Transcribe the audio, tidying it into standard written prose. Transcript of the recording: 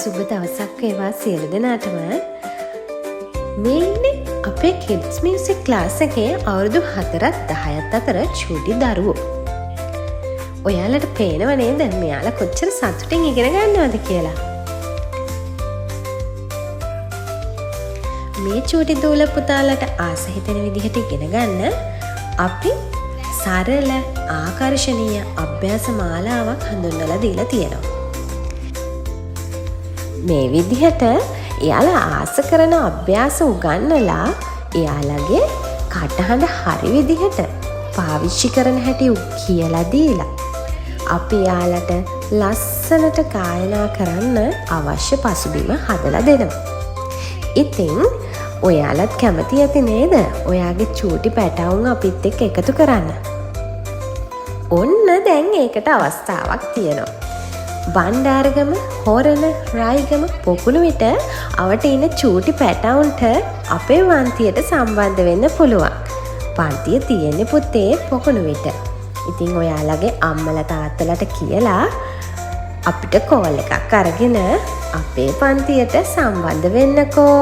සුබ දවසක් වේවා සියලු දෙනාටම. මේ ඉන්නේ අපේ කිඩ්ස් මියුසික් ක්ලාස් එකේ අවුරුදු 4ත් 10ත් අතර චූටි දරුවෝ. ඔයාලට පේනව නේද මෙයාලා කොච්චර සතුටින් ඉගෙන ගන්නවද කියලා? මේ චූටි දූල පුතාලට ආස හිතෙන විදිහට ඉගෙන ගන්න අපි සරල ආකර්ශනීය අභ්‍යාස මාලාවක් හඳුන්වලා දීලා තියෙනවා. මේ විදිහට එයාලා ආස කරන අභ්‍යාස උගන්නලා එයාලගේ කටහඬ හරි විදිහට පාවිච්චි කරන හැටි කියලා දීලා අපි එයාලට ලස්සනට ගායනා කරන්න අවශ්‍ය පසුබිම හදලා දෙනවා. ඉතින් ඔයාලත් කැමති ඇති නේද ඔයාගේ චූටි පැටවුන් අපිත් එක්ක එකතු කරන්න? ඔන්න දැන් ඒකට අවස්ථාවක් තියෙනවා. බණ්ඩාරගම, හොරණ, රායිගම, පොකුණුවිට අවට ඉන්න චූටි පැටවුන්ට අපේ පන්තියට සම්බන්ධ වෙන්න පුළුවන්. පන්තිය තියෙන්නේ පුතේ පොකුණුවිට. ඉතින් ඔයාලගේ අම්මලා තාත්තලාට කියලා අපිට කෝල් එකක් අරගෙන අපේ පන්තියට සම්බන්ධ වෙන්නකෝ.